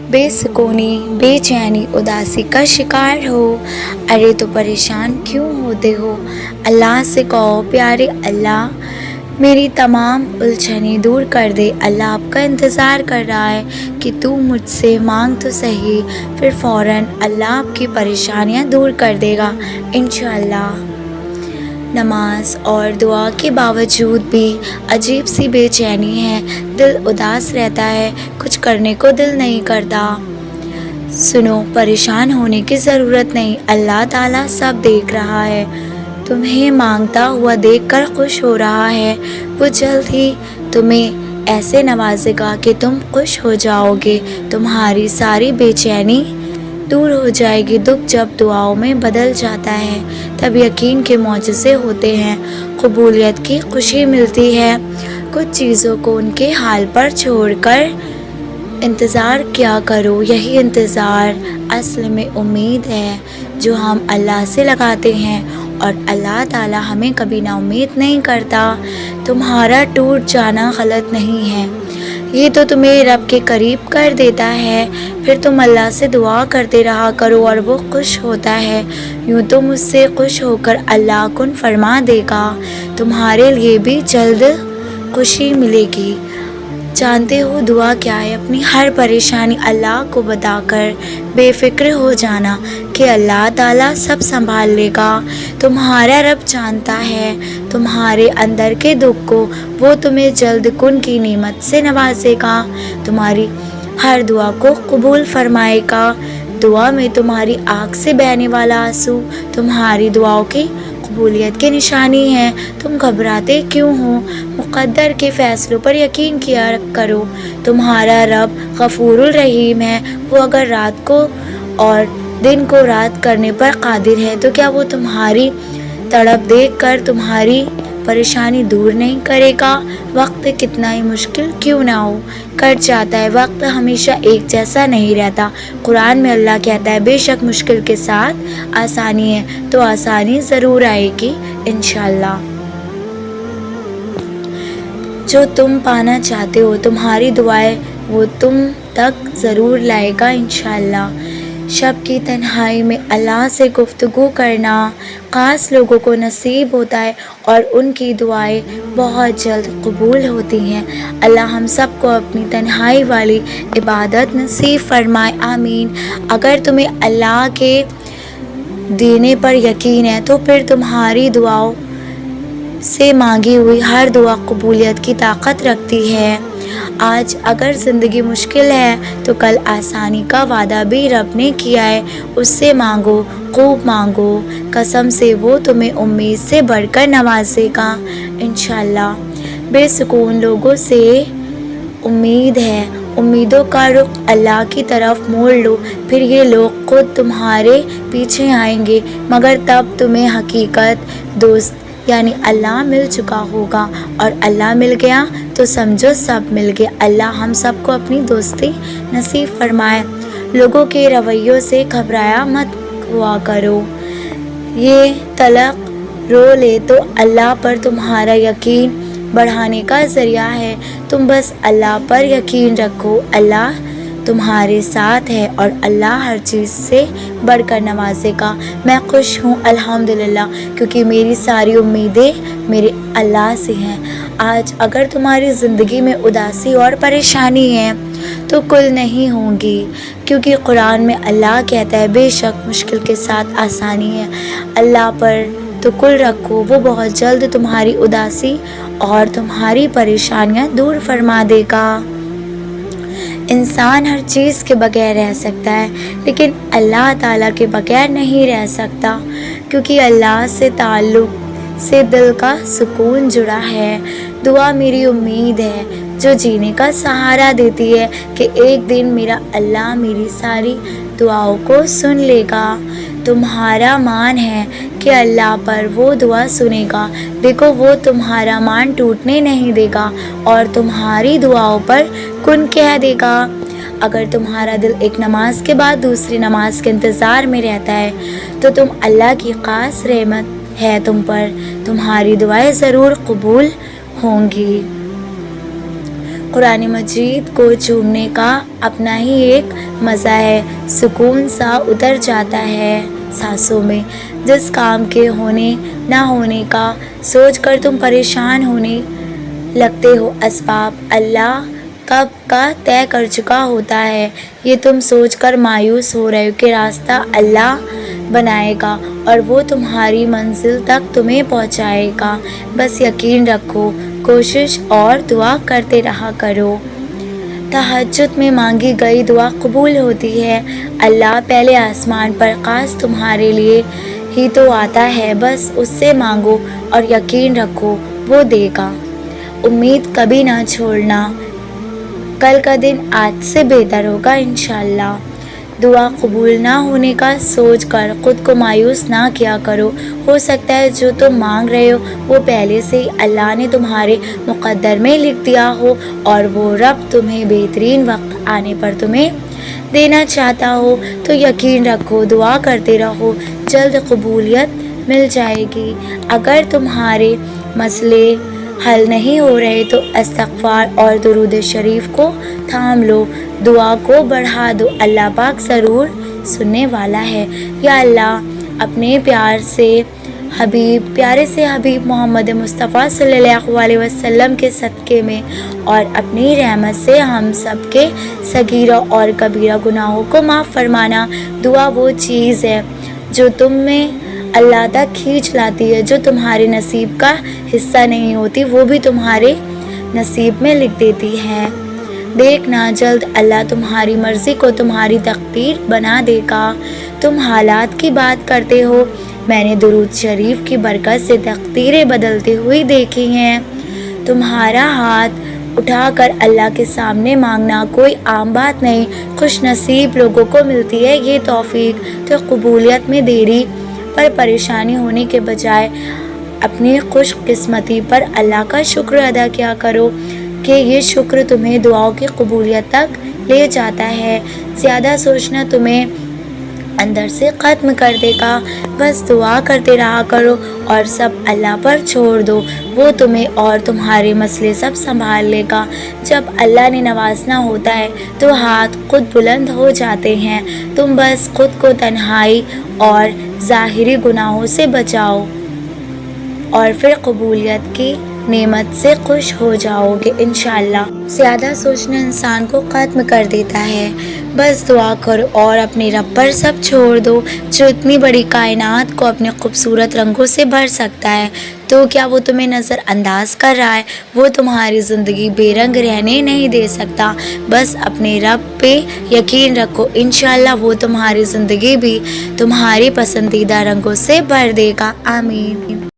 بے سکونی، بے چینی، اداسی کا شکار ہو، ارے تو پریشان کیوں ہوتے ہو؟ اللہ سے کہو پیارے اللہ میری تمام الجھنیں دور کر دے۔ اللہ آپ کا انتظار کر رہا ہے کہ تو مجھ سے مانگ تو صحیح، پھر فوراً اللہ آپ کی پریشانیاں دور کر دے گا انشاءاللہ۔ نماز اور دعا کے باوجود بھی عجیب سی بے چینی ہے، دل اداس رہتا ہے، کچھ کرنے کو دل نہیں کرتا۔ سنو، پریشان ہونے کی ضرورت نہیں، اللہ تعالیٰ سب دیکھ رہا ہے، تمہیں مانگتا ہوا دیکھ کر خوش ہو رہا ہے، وہ جلد ہی تمہیں ایسے نوازے گا کہ تم خوش ہو جاؤ گے، تمہاری ساری بے چینی دور ہو جائے گی۔ دکھ جب دعاؤں میں بدل جاتا ہے تب یقین کے معجزے ہوتے ہیں، قبولیت کی خوشی ملتی ہے۔ کچھ چیزوں کو ان کے حال پر چھوڑ کر انتظار کیا کرو، یہی انتظار اصل میں امید ہے جو ہم اللہ سے لگاتے ہیں، اور اللہ تعالیٰ ہمیں کبھی نا امید نہیں کرتا۔ تمہارا ٹوٹ جانا غلط نہیں ہے، یہ تو تمہیں رب کے قریب کر دیتا ہے، پھر تم اللہ سے دعا کرتے رہا کرو اور وہ خوش ہوتا ہے، یوں تو مجھ سے خوش ہو کر اللہ کن فرما دے گا، تمہارے لیے بھی جلد خوشی ملے گی۔ جانتے ہو دعا کیا ہے؟ اپنی ہر پریشانی اللہ کو بتا کر بے فکر ہو جانا کہ اللہ تعالیٰ سب سنبھال لے گا۔ تمہارا رب جانتا ہے تمہارے اندر کے دکھ کو، وہ تمہیں جلد کن کی نعمت سے نوازے گا، تمہاری ہر دعا کو قبول فرمائے گا۔ دعا میں تمہاری آنکھ سے بہنے والا آنسو تمہاری دعاؤں کی قبولیت کی نشانی ہے، تم گھبراتے کیوں ہو؟ مقدر کے فیصلوں پر یقین کیا کرو، تمہارا رب غفور الرحیم ہے، وہ اگر رات کو اور دن کو رات کرنے پر قادر ہے تو کیا وہ تمہاری تڑپ دیکھ کر تمہاری پریشانی دور نہیں کرے گا؟ وقت کتنا ہی مشکل کیوں نہ ہو کٹ جاتا ہے، وقت ہمیشہ ایک جیسا نہیں رہتا۔ قرآن میں اللہ کہتا ہے بے شک مشکل کے ساتھ آسانی ہے، تو آسانی ضرور آئے گی انشاءاللہ۔ جو تم پانا چاہتے ہو تمہاری دعائیں وہ تم تک ضرور لائے گا انشاءاللہ۔ شب کی تنہائی میں اللہ سے گفتگو کرنا خاص لوگوں کو نصیب ہوتا ہے اور ان کی دعائیں بہت جلد قبول ہوتی ہیں۔ اللہ ہم سب کو اپنی تنہائی والی عبادت نصیب فرمائے، آمین۔ اگر تمہیں اللہ کے دینے پر یقین ہے تو پھر تمہاری دعاؤں سے مانگی ہوئی ہر دعا قبولیت کی طاقت رکھتی ہے۔ آج اگر زندگی مشکل ہے تو کل آسانی کا وعدہ بھی رب نے کیا ہے، اس سے مانگو، خوب مانگو، قسم سے وہ تمہیں امید سے بڑھ کر نوازے گا انشاءاللہ۔ بے سکون لوگوں سے امید ہے، امیدوں کا رخ اللہ کی طرف موڑ لو، پھر یہ لوگ خود تمہارے پیچھے آئیں گے، مگر تب تمہیں حقیقت دوست یعنی اللہ مل چکا ہوگا، اور اللہ مل گیا تو سمجھو سب مل گیا۔ اللہ ہم سب کو اپنی دوستی نصیب فرمائے۔ لوگوں کے رویوں سے گھبرایا مت ہوا کرو، یہ طلق رو لے تو اللہ پر تمہارا یقین بڑھانے کا ذریعہ ہے، تم بس اللہ پر یقین رکھو، اللہ تمہارے ساتھ ہے اور اللہ ہر چیز سے بڑھ کر نوازے گا۔ میں خوش ہوں الحمدللہ، کیونکہ میری ساری امیدیں میرے اللہ سے ہیں۔ آج اگر تمہاری زندگی میں اداسی اور پریشانی ہے تو کل نہیں ہوں گی، کیونکہ قرآن میں اللہ کہتا ہے بے شک مشکل کے ساتھ آسانی ہے۔ اللہ پر توکل رکھو، وہ بہت جلد تمہاری اداسی اور تمہاری پریشانیاں دور فرما دے گا۔ انسان ہر چیز کے بغیر رہ سکتا ہے لیکن اللہ تعالیٰ کے بغیر نہیں رہ سکتا، کیونکہ اللہ سے تعلق سے دل کا سکون جڑا ہے۔ دعا میری امید ہے جو جینے کا سہارا دیتی ہے کہ ایک دن میرا اللہ میری ساری دعاؤں کو سن لے گا۔ تمہارا مان ہے کہ اللہ پر وہ دعا سنے گا، دیکھو وہ تمہارا مان ٹوٹنے نہیں دے گا اور تمہاری دعاؤں پر کن کہہ دے گا۔ اگر تمہارا دل ایک نماز کے بعد دوسری نماز کے انتظار میں رہتا ہے تو اللہ کی خاص رحمت ہے تم پر، تمہاری دعائیں ضرور قبول ہوں گی۔ قرآن مجید کو چومنے کا اپنا ہی ایک مزہ ہے، سکون سا اتر جاتا ہے سانسوں میں۔ جس کام کے ہونے نہ ہونے کا سوچ کر تم پریشان ہونے لگتے ہو، اسباب اللہ کب کا طے کر چکا ہوتا ہے۔ یہ تم سوچ کر مایوس ہو رہے ہو کہ راستہ اللہ بنائے گا اور وہ تمہاری منزل تک تمہیں پہنچائے گا۔ بس یقین رکھو، کوشش اور دعا کرتے رہا کرو۔ تہجد میں مانگی گئی دعا قبول ہوتی ہے۔ اللہ پہلے آسمان پر خاص تمہارے لیے ہی تو آتا ہے، بس اس سے مانگو اور یقین رکھو وہ دے گا۔ امید کبھی نہ چھوڑنا، کل کا دن آج سے بہتر ہوگا انشاءاللہ۔ دعا قبول نہ ہونے کا سوچ کر خود کو مایوس نہ کیا کرو، ہو سکتا ہے جو تم مانگ رہے ہو وہ پہلے سے ہی اللہ نے تمہارے مقدر میں لکھ دیا ہو اور وہ رب تمہیں بہترین وقت آنے پر تمہیں دینا چاہتا ہو۔ تو یقین رکھو، دعا کرتے رہو، جلد قبولیت مل جائے گی۔ اگر تمہارے مسئلے حل نہیں ہو رہے تو استغفار اور درود شریف کو تھام لو، دعا کو بڑھا دو، اللہ پاک ضرور سننے والا ہے۔ یا اللہ اپنے پیارے سے حبیب محمد مصطفیٰ صلی اللہ علیہ وسلم کے صدقے میں اور اپنی رحمت سے ہم سب کے صغیرہ اور کبیرہ گناہوں کو معاف فرمانا۔ دعا وہ چیز ہے جو تم میں اللہ تک کھینچ لاتی ہے، جو تمہارے نصیب کا حصہ نہیں ہوتی وہ بھی تمہارے نصیب میں لکھ دیتی ہے۔ دیکھنا جلد اللہ تمہاری مرضی کو تمہاری تقدیر بنا دے گا۔ تم حالات کی بات کرتے ہو، میں نے درود شریف کی برکت سے تقدیریں بدلتے ہوئی دیکھی ہیں۔ تمہارا ہاتھ اٹھا کر اللہ کے سامنے مانگنا کوئی عام بات نہیں، خوش نصیب لوگوں کو ملتی ہے یہ توفیق۔ تو قبولیت میں دیری پر پریشانی ہونے کے بجائے اپنی خوش قسمتی پر اللہ کا شکر ادا کیا کرو کہ یہ شکر تمہیں دعاؤں کی قبولیت تک لے جاتا ہے۔ زیادہ سوچنا تمہیں اندر سے ختم کر دے گا، بس دعا کرتے رہا کرو اور سب اللہ پر چھوڑ دو، وہ تمہیں اور تمہارے مسئلے سب سنبھال لے گا۔ جب اللہ نے نوازنا ہوتا ہے تو ہاتھ خود بلند ہو جاتے ہیں۔ تم بس خود کو تنہائی اور ظاہری گناہوں سے بچاؤ اور پھر قبولیت کی نعمت سے خوش ہو جاؤ گے انشاءاللہ۔ زیادہ سوچنا انسان کو ختم کر دیتا ہے، بس دعا کرو اور اپنے رب پر سب چھوڑ دو، جو اتنی بڑی کائنات کو اپنے خوبصورت رنگوں سے بھر سکتا ہے۔ تو کیا وہ تمہیں نظر انداز کر رہا ہے؟ وہ تمہاری زندگی بے رنگ رہنے نہیں دے سکتا، بس اپنے رب پہ یقین رکھو، انشاءاللہ وہ تمہاری زندگی بھی تمہاری پسندیدہ رنگوں سے بھر دے گا۔ آمین۔